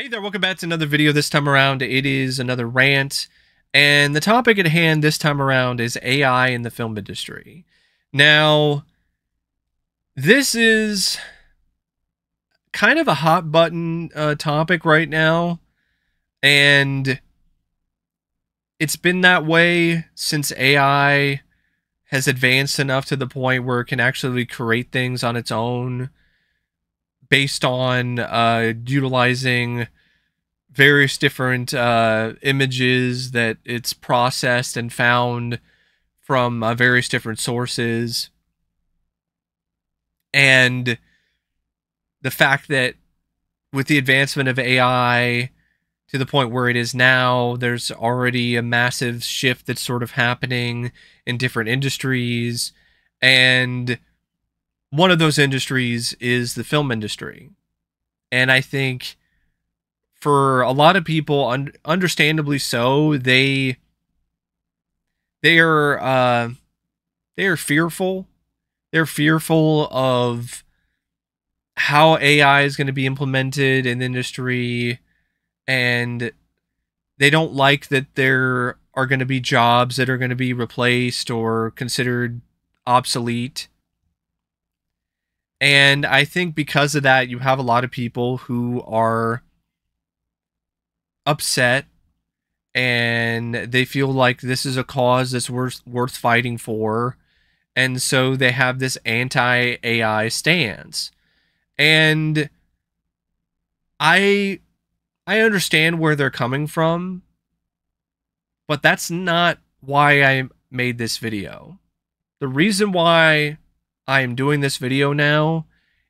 Hey there, welcome back to another video. This time around, it is another rant. And the topic at hand this time around is AI in the film industry. Now, this is kind of a hot button topic right now. And it's been that way since AI has advanced enough to the point where it can actually create things on its own based on utilizing various different images that it's processed and found from various different sources. And the fact that with the advancement of AI to the point where it is now, there's already a massive shift that's sort of happening in different industries. And one of those industries is the film industry. And I think for a lot of people, understandably so, they are fearful. They're fearful of how AI is going to be implemented in the industry, and they don't like that there are going to be jobs that are going to be replaced or considered obsolete. And I think because of that, you have a lot of people who are upset and they feel like this is a cause that's worth fighting for, and so they have this anti-AI stance. And I understand where they're coming from, but that's not why I made this video. The reason why I am doing this video now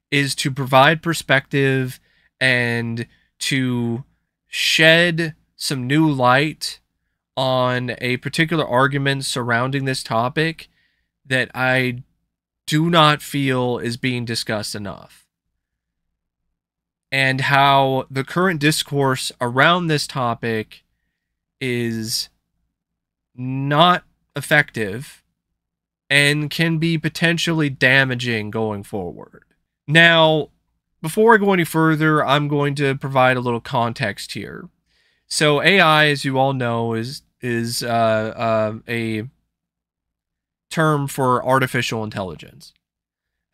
is to provide perspective and to shed some new light on a particular argument surrounding this topic that I do not feel is being discussed enough. And how the current discourse around this topic is not effective and can be potentially damaging going forward. Now, before I go any further, I'm going to provide a little context here. So AI, as you all know, is a term for artificial intelligence.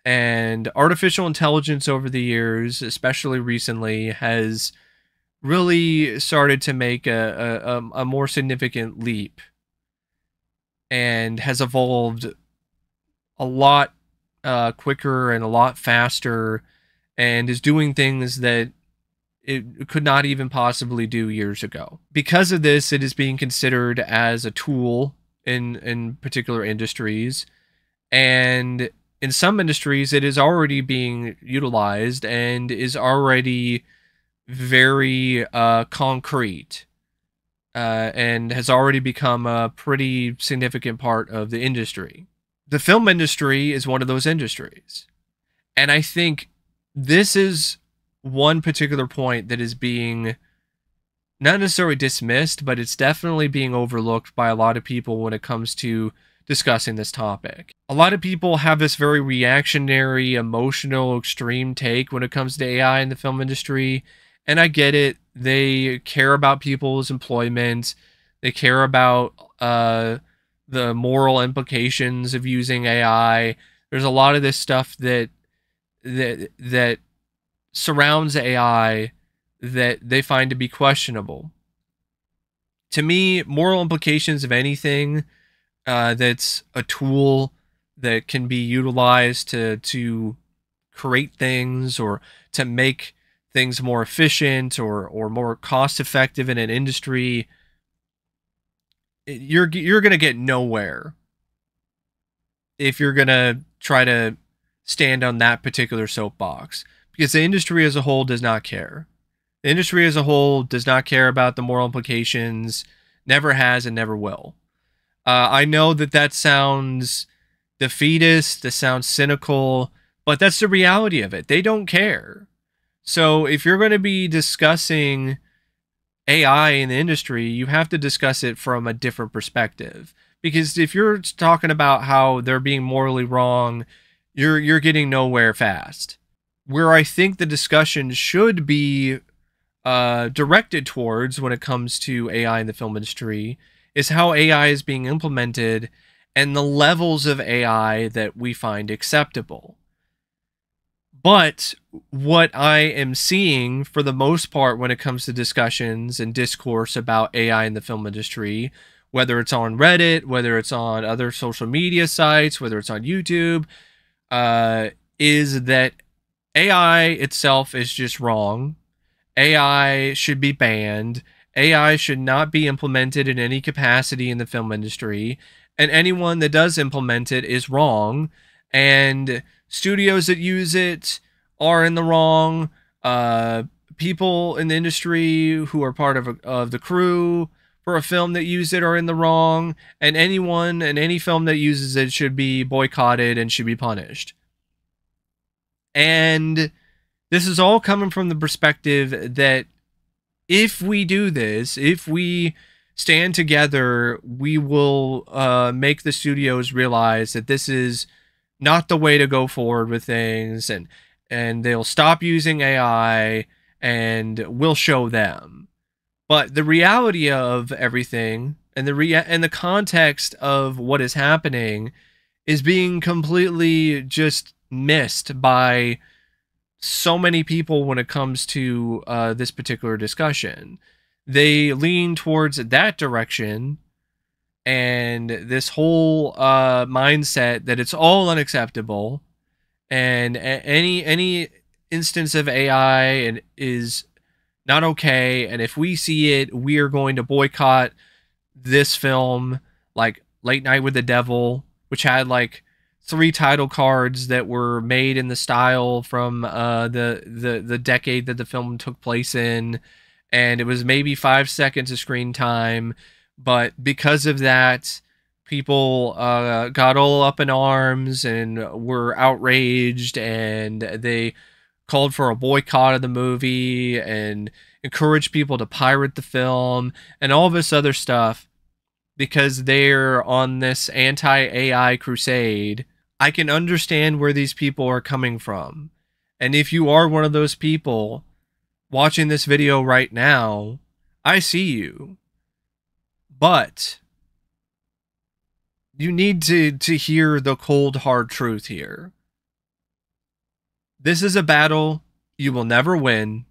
And artificial intelligence over the years, especially recently, has really started to make a more significant leap and has evolved a lot quicker and a lot faster, and is doing things that it could not even possibly do years ago. Because of this, it is being considered as a tool in particular industries, and in some industries it is already being utilized and is already very concrete, and has already become a pretty significant part of the industry. The film industry is one of those industries, and I think this is one particular point that is being not necessarily dismissed, but it's definitely being overlooked by a lot of people when it comes to discussing this topic. A lot of people have this very reactionary, emotional, extreme take when it comes to AI in the film industry, and I get it. They care about people's employment. They care about the moral implications of using AI. There's a lot of this stuff that surrounds AI that they find to be questionable. To me, moral implications of anything that's a tool that can be utilized to create things or to make things more efficient or more cost effective in an industry, you're going to get nowhere if you're going to try to stand on that particular soapbox, because the industry as a whole does not care. The industry as a whole does not care about the moral implications, never has and never will. I know that sounds defeatist, that sounds cynical, but that's the reality of it. They don't care. So if you're going to be discussing AI in the industry, you have to discuss it from a different perspective. Because if you're talking about how they're being morally wrong, you're getting nowhere fast. Where I think the discussion should be directed towards when it comes to AI in the film industry is how AI is being implemented and the levels of AI that we find acceptable. But what I am seeing for the most part when it comes to discussions and discourse about AI in the film industry, whether it's on Reddit, whether it's on other social media sites, whether it's on YouTube, is that AI itself is just wrong. AI should be banned. AI should not be implemented in any capacity in the film industry. And anyone that does implement it is wrong. And studios that use it are in the wrong. People in the industry who are part of the crew for a film that use it are in the wrong. And anyone in any film that uses it should be boycotted and should be punished. And this is all coming from the perspective that if we do this, if we stand together, we will make the studios realize that this is not the way to go forward with things, and they'll stop using AI, and we'll show them. But the reality of everything and the context of what is happening is being completely just missed by so many people when it comes to this particular discussion. They lean towards that direction and this whole mindset that it's all unacceptable, and any instance of AI and is not okay, and if we see it, we are going to boycott this film, like Late Night with the Devil, which had like 3 title cards that were made in the style from the decade that the film took place in, and it was maybe 5 seconds of screen time, but because of that, people got all up in arms and were outraged, and they called for a boycott of the movie and encouraged people to pirate the film and all this other stuff because they're on this anti-AI crusade. I can understand where these people are coming from. And if you are one of those people watching this video right now, I see you. But you need to hear the cold, hard truth here. This is a battle you will never win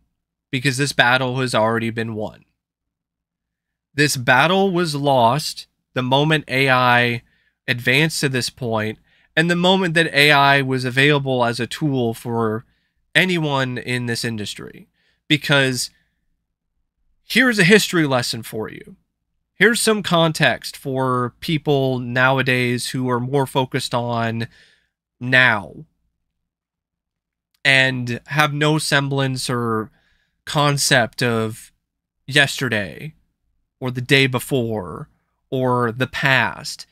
because this battle has already been won. This battle was lost the moment AI advanced to this point, and the moment that AI was available as a tool for anyone in this industry. Because here's a history lesson for you. Here's some context for people nowadays who are more focused on now and have no semblance or concept of yesterday or the day before or the past.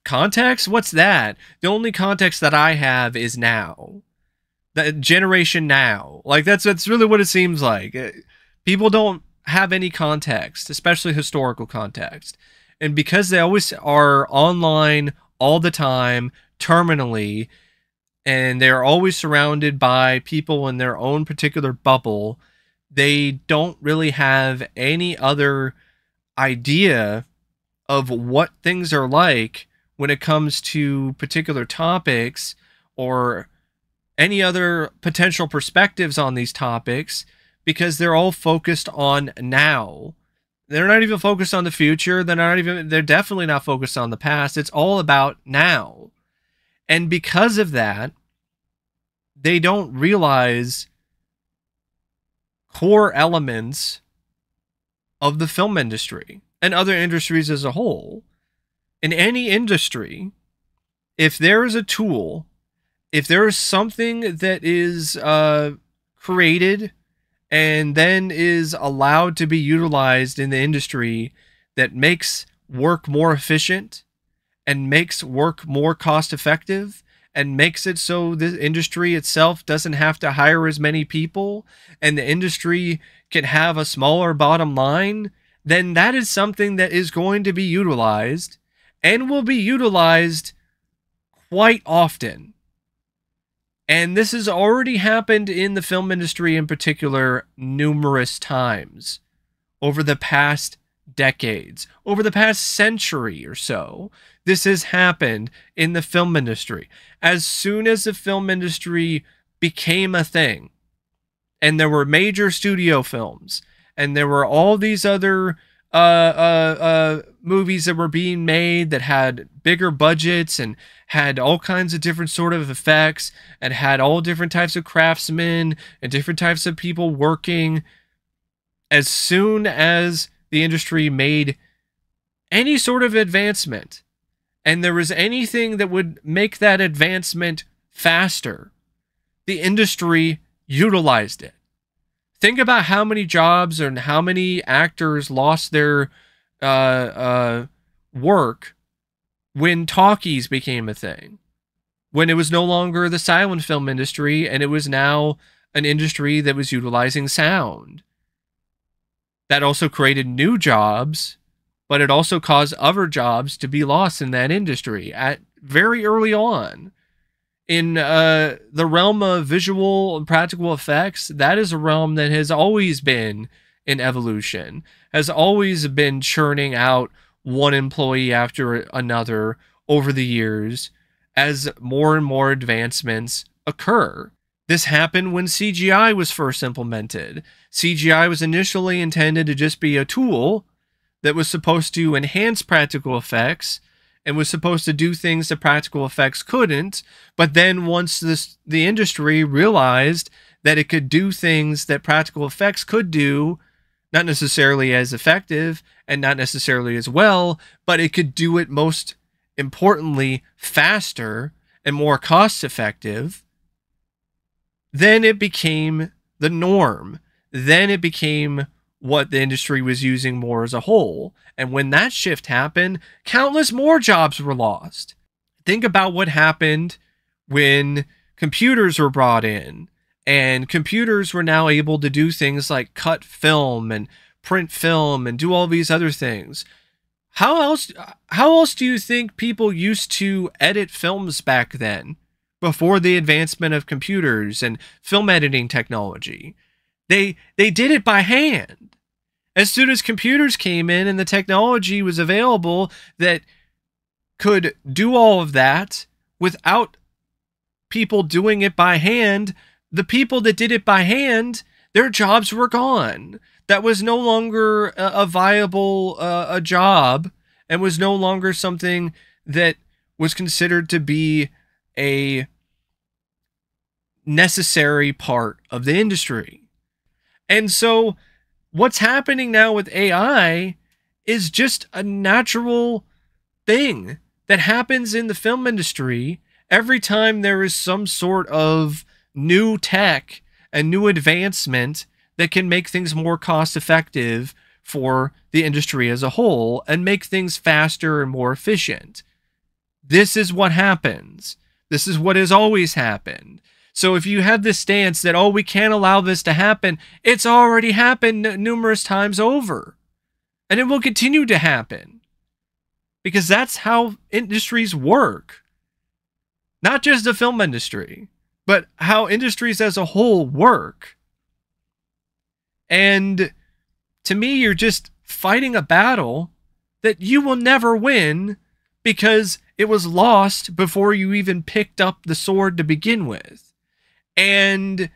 Context? What's that? The only context that I have is now. The generation now. Like that's really what it seems like. People don't have any context, especially historical context. And because they always are online all the time, terminally, and they're always surrounded by people in their own particular bubble, they don't really have any other idea of what things are like when it comes to particular topics or any other potential perspectives on these topics, because they're all focused on now. They're not even focused on the future. They're definitely not focused on the past. It's all about now. And because of that, they don't realize core elements of the film industry and other industries as a whole. In any industry, if there is a tool, if there is something that is created and then is allowed to be utilized in the industry that makes work more efficient and makes work more cost effective and makes it so the industry itself doesn't have to hire as many people and the industry can have a smaller bottom line, then that is something that is going to be utilized and will be utilized quite often. And this has already happened in the film industry in particular numerous times over the past decades, over the past century or so. This has happened in the film industry. As soon as the film industry became a thing, and there were major studio films, and there were all these other movies that were being made that had bigger budgets and had all kinds of different sort of effects and had all different types of craftsmen and different types of people working. As soon as the industry made any sort of advancement and there was anything that would make that advancement faster, the industry utilized it. Think about how many jobs and how many actors lost their work when talkies became a thing, when it was no longer the silent film industry and it was now an industry that was utilizing sound. That also created new jobs, but it also caused other jobs to be lost in that industry at very early on. In the realm of visual and practical effects, that is a realm that has always been in evolution, has always been churning out one employee after another over the years as more and more advancements occur. This happened when CGI was first implemented. CGI was initially intended to just be a tool that was supposed to enhance practical effects and was supposed to do things that practical effects couldn't. But then once the industry realized that it could do things that practical effects could do, not necessarily as effective and not necessarily as well, but it could do it most importantly faster and more cost effective, then it became the norm. Then it became what the industry was using more as a whole. And when that shift happened, countless more jobs were lost. Think about what happened when computers were brought in, and computers were now able to do things like cut film and print film and do all these other things. How else do you think people used to edit films back then, before the advancement of computers and film editing technology? They did it by hand. As soon as computers came in and the technology was available that could do all of that without people doing it by hand, the people that did it by hand, their jobs were gone. That was no longer a viable a job, and was no longer something that was considered to be a necessary part of the industry. And so what's happening now with AI is just a natural thing that happens in the film industry every time there is some sort of new tech and new advancement that can make things more cost effective for the industry as a whole and make things faster and more efficient. This is what happens. This is what has always happened. So if you have this stance that, oh, we can't allow this to happen, it's already happened numerous times over. And it will continue to happen. Because that's how industries work. Not just the film industry, but how industries as a whole work. And to me, you're just fighting a battle that you will never win because it was lost before you even picked up the sword to begin with. And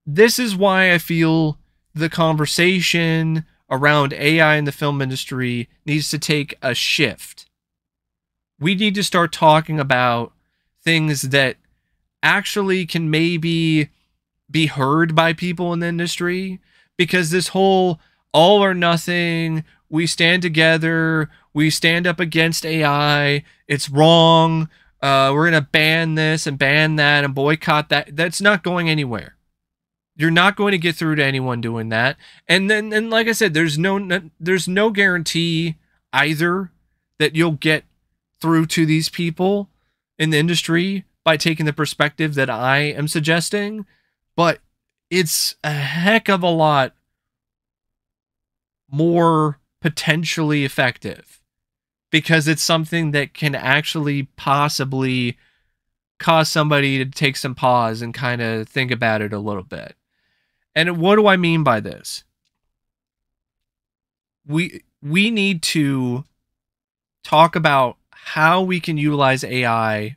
this is why I feel the conversation around AI in the film industry needs to take a shift. We need to start talking about things that actually can maybe be heard by people in the industry, because this whole all or nothing, we stand together, we stand up against AI, it's wrong, we're going to ban this and ban that and boycott that. That's not going anywhere. You're not going to get through to anyone doing that. And then, like I said, there's no guarantee either that you'll get through to these people in the industry by taking the perspective that I am suggesting. But it's a heck of a lot more potentially effective, because it's something that can actually possibly cause somebody to take some pause and kind of think about it a little bit. And what do I mean by this? We need to talk about how we can utilize AI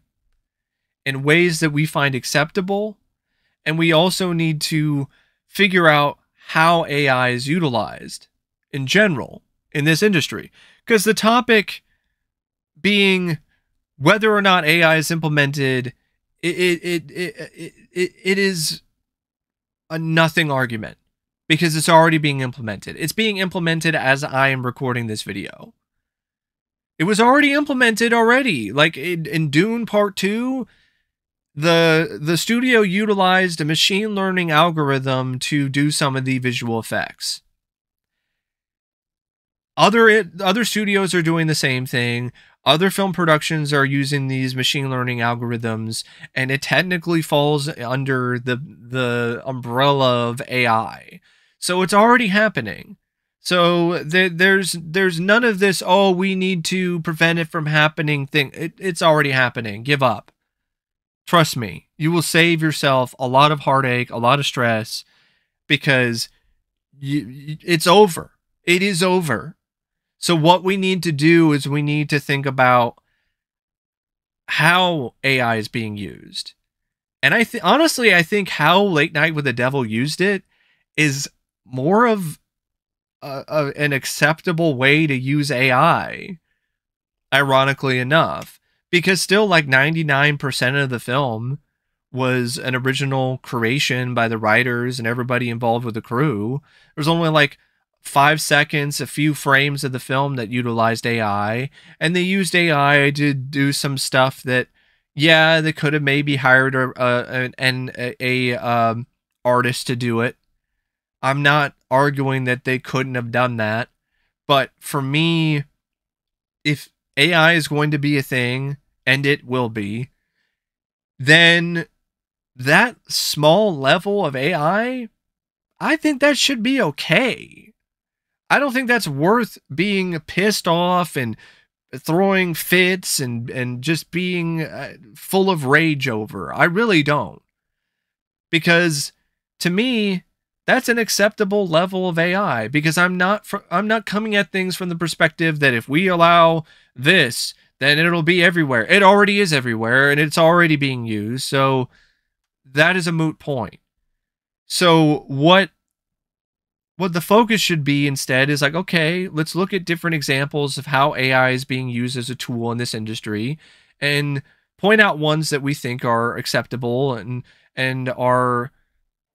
in ways that we find acceptable, and we also need to figure out how AI is utilized in general in this industry. Because the topic being whether or not AI is implemented, it is a nothing argument because it's already being implemented. It's being implemented as I am recording this video. It was already implemented already. Like in Dune Part 2, the studio utilized a machine learning algorithm to do some of the visual effects. Other studios are doing the same thing. Other film productions are using these machine learning algorithms, and it technically falls under the umbrella of AI. So it's already happening. So there's none of this, oh, we need to prevent it from happening thing. It's already happening. Give up. Trust me, you will save yourself a lot of heartache, a lot of stress, because it's over. It is over. So what we need to do is we need to think about how AI is being used. And honestly, I think how Late Night with the Devil used it is more of an acceptable way to use AI, ironically enough, because still like 99% of the film was an original creation by the writers and everybody involved with the crew. There was only like 5 seconds, a few frames of the film that utilized AI, and they used AI to do some stuff that, yeah, they could have maybe hired a artist to do it. I'm not arguing that they couldn't have done that, but for me, if AI is going to be a thing, and it will be, then that small level of AI, I think that should be okay. I don't think that's worth being pissed off and throwing fits and just being full of rage over. I really don't. Because to me, that's an acceptable level of AI, because I'm not coming at things from the perspective that if we allow this, then it'll be everywhere. It already is everywhere and it's already being used. So that is a moot point. So what the focus should be instead is like, okay, let's look at different examples of how AI is being used as a tool in this industry and point out ones that we think are acceptable and are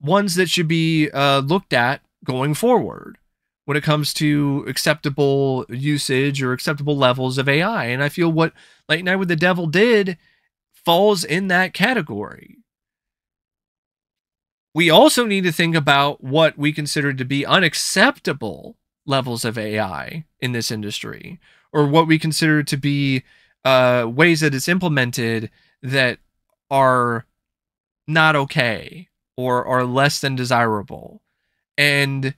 ones that should be looked at going forward when it comes to acceptable usage or acceptable levels of AI. And I feel what Late Night with the Devil did falls in that category. We also need to think about what we consider to be unacceptable levels of AI in this industry, or what we consider to be ways that it's implemented that are not okay or are less than desirable. And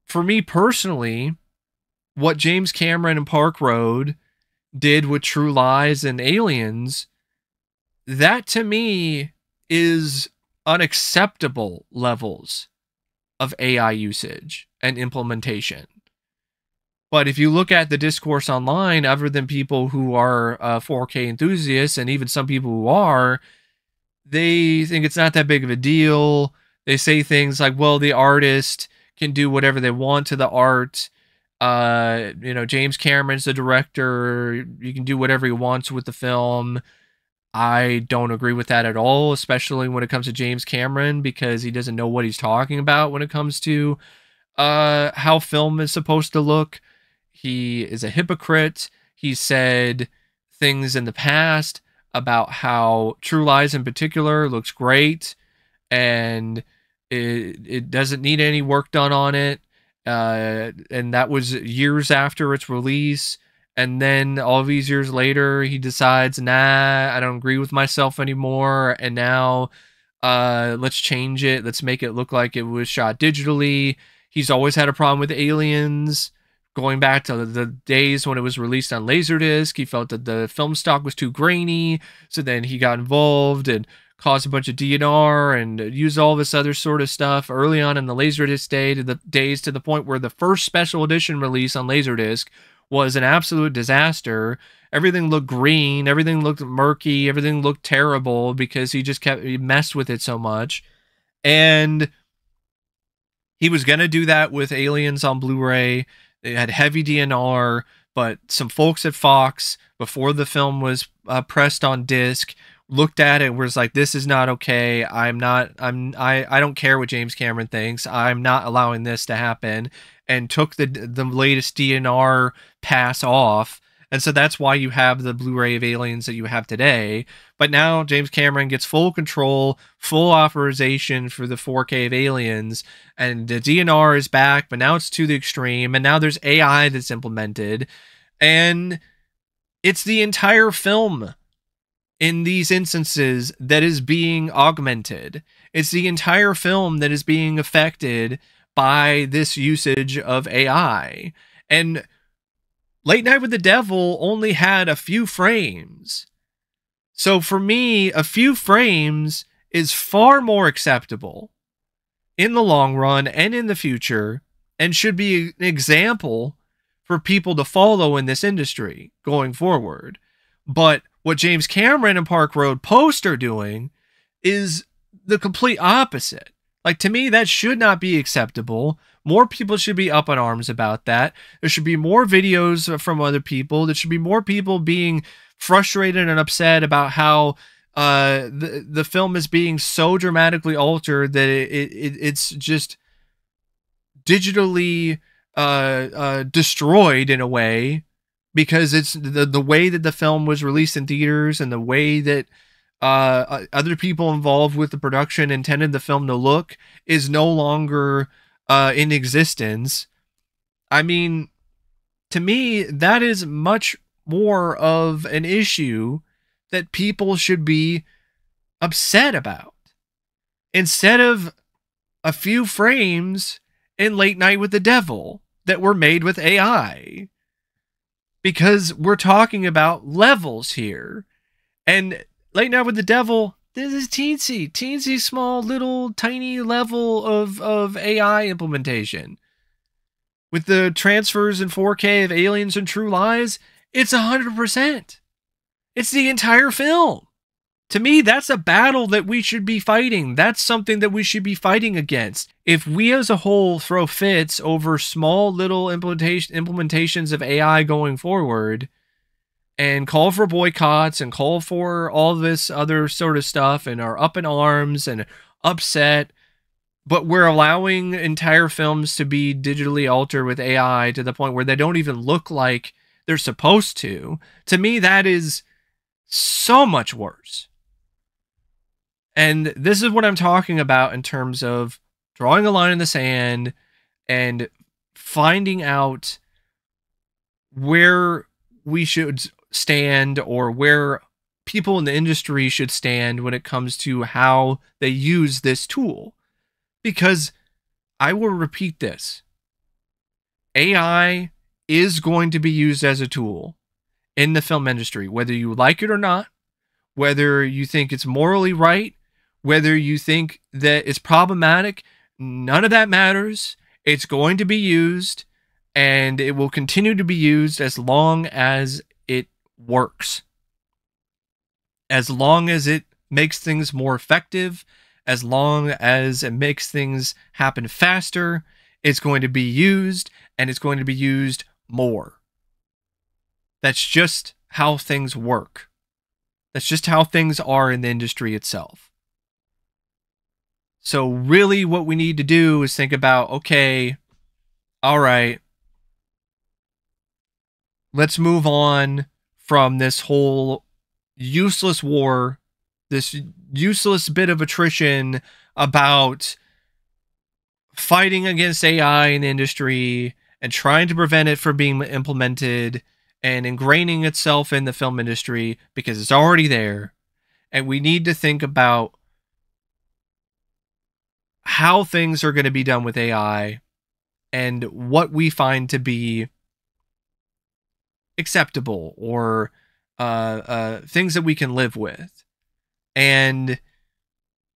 for me personally, what James Cameron and Park Road did with True Lies and Aliens, that to me is unacceptable levels of AI usage and implementation. But if you look at the discourse online, other than people who are 4K enthusiasts and even some people who are, they think it's not that big of a deal. They say things like, well, the artist can do whatever they want to the art. James Cameron's the director. You can do whatever he wants with the film. I don't agree with that at all, especially when it comes to James Cameron, because he doesn't know what he's talking about when it comes to how film is supposed to look. He is a hypocrite. He said things in the past about how True Lies in particular looks great and it doesn't need any work done on it. And that was years after its release. And then all these years later, he decides, nah, I don't agree with myself anymore. And now let's change it. Let's make it look like it was shot digitally. He's always had a problem with Aliens, going back to the days when it was released on Laserdisc. He felt that the film stock was too grainy, so then he got involved and caused a bunch of DNR and used all this other sort of stuff early on in the Laserdisc days to the point where the first special edition release on Laserdisc was an absolute disaster. Everything looked green, everything looked murky, everything looked terrible because he messed with it so much. And he was going to do that with Aliens on Blu-ray. It had heavy DNR, but some folks at Fox, before the film was pressed on disc, looked at it and was like, this is not okay. I don't care what James Cameron thinks. I'm not allowing this to happen, and took the latest DNR pass off. And so that's why you have the Blu-ray of Aliens that you have today. But now James Cameron gets full control, full authorization for the 4K of Aliens, and the DNR is back, but now it's to the extreme, and now there's AI that's implemented, and it's the entire film in these instances that is being augmented. It's the entire film that is being affected by this usage of AI. And Late Night with the Devil only had a few frames. So for me, a few frames is far more acceptable in the long run and in the future, and should be an example for people to follow in this industry going forward. But what James Cameron and Park Road Post are doing is the complete opposite. Like, to me, that should not be acceptable. More people should be up in arms about that. There should be more videos from other people. There should be more people being frustrated and upset about how the film is being so dramatically altered that it's just digitally destroyed in a way, because it's the way that the film was released in theaters and the way that other people involved with the production intended the film to look is no longer in existence. I mean, to me, that is much more of an issue that people should be upset about, instead of a few frames in Late Night with the Devil that were made with AI. Because we're talking about levels here. And Late Night with the Devil, this is teensy, small, little, tiny level of AI implementation. With the transfers in 4K of Aliens and True Lies, it's 100%. It's the entire film. To me, that's a battle that we should be fighting. That's something that we should be fighting against. If we as a whole throw fits over small little implementations of AI going forward, and call for boycotts and call for all this other sort of stuff, and are up in arms and upset, but we're allowing entire films to be digitally altered with AI to the point where they don't even look like they're supposed to me, that is so much worse. And this is what I'm talking about in terms of drawing a line in the sand and finding out where we should stand, or where people in the industry should stand when it comes to how they use this tool. Because I will repeat this, AI is going to be used as a tool in the film industry, whether you like it or not, whether you think it's morally right, whether you think that it's problematic, none of that matters. It's going to be used, and it will continue to be used as long as it works. As long as it makes things more effective, as long as it makes things happen faster, it's going to be used, and it's going to be used more. That's just how things work. That's just how things are in the industry itself. So really what we need to do is think about, okay, all right, let's move on from this whole useless war, this useless bit of attrition about fighting against AI in the industry and trying to prevent it from being implemented and ingraining itself in the film industry, because it's already there. And we need to think about how things are going to be done with AI and what we find to be acceptable or things that we can live with. And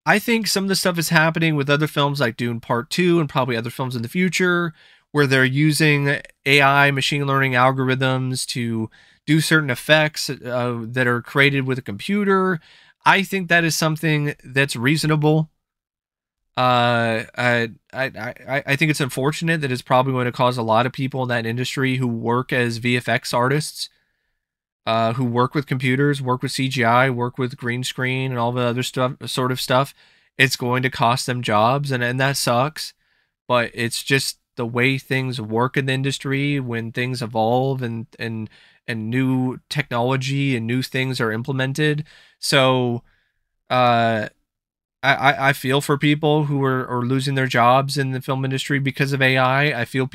I think some of the stuff is happening with other films like Dune Part 2 and probably other films in the future where they're using AI machine learning algorithms to do certain effects that are created with a computer. I think that is something that's reasonable. I think it's unfortunate that it's probably going to cause a lot of people in that industry who work as VFX artists, who work with computers, work with CGI, work with green screen and all the other stuff, sort of stuff. It's going to cost them jobs, and that sucks. But it's just the way things work in the industry when things evolve and new technology and new things are implemented. So, uh, I feel for people who are losing their jobs in the film industry because of AI. I feel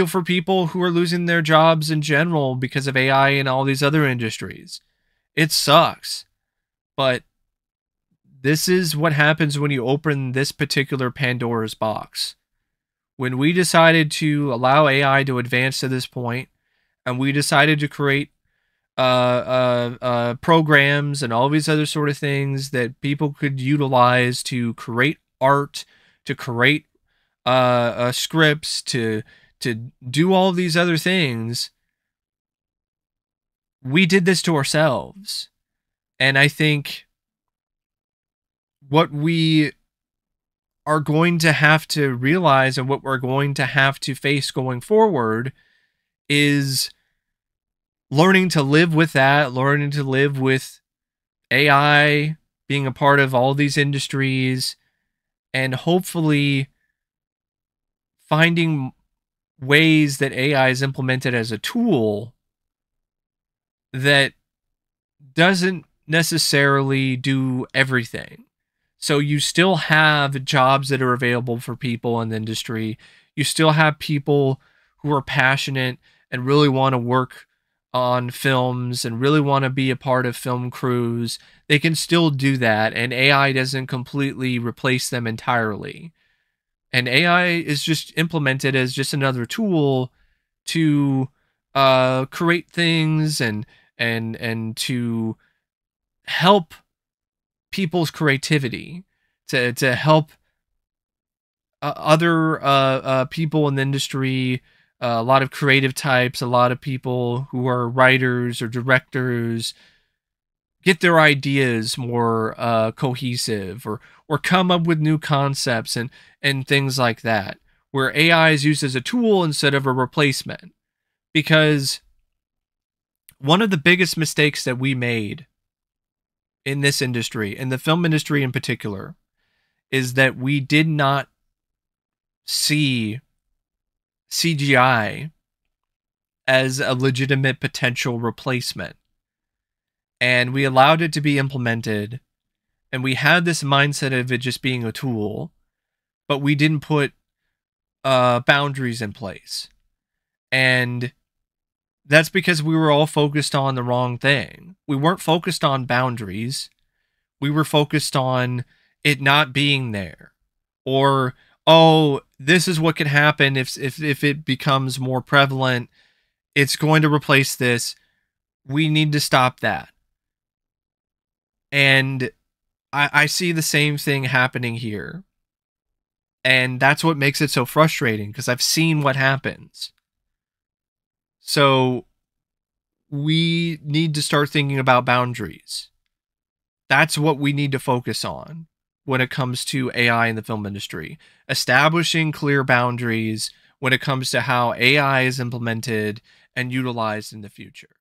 for people who are losing their jobs in general because of AI and all these other industries. It sucks. But this is what happens when you open this particular Pandora's box. When we decided to allow AI to advance to this point, and we decided to create programs and all these other sort of things that people could utilize to create art, to create scripts, to do all these other things, we did this to ourselves. And I think what we are going to have to realize and what we're going to have to face going forward is learning to live with that, learning to live with AI being a part of all these industries, and hopefully finding ways that AI is implemented as a tool that doesn't necessarily do everything. So you still have jobs that are available for people in the industry. You still have people who are passionate and really want to work on films and really want to be a part of film crews. They can still do that, and AI doesn't completely replace them entirely. And AI is just implemented as just another tool to create things and to help people's creativity, to help other people in the industry, a lot of creative types, a lot of people who are writers or directors, get their ideas more cohesive, or come up with new concepts and things like that, where AI is used as a tool instead of a replacement. Because one of the biggest mistakes that we made in this industry, in the film industry in particular, is that we did not see CGI as a legitimate potential replacement. And we allowed it to be implemented, and we had this mindset of it just being a tool, but we didn't put boundaries in place. And that's because we were all focused on the wrong thing. We weren't focused on boundaries. We were focused on it not being there. Or, oh, this is what could happen if it becomes more prevalent. It's going to replace this. We need to stop that. And I see the same thing happening here. And that's what makes it so frustrating, because I've seen what happens. So we need to start thinking about boundaries. That's what we need to focus on when it comes to AI in the film industry. Establishing clear boundaries when it comes to how AI is implemented and utilized in the future.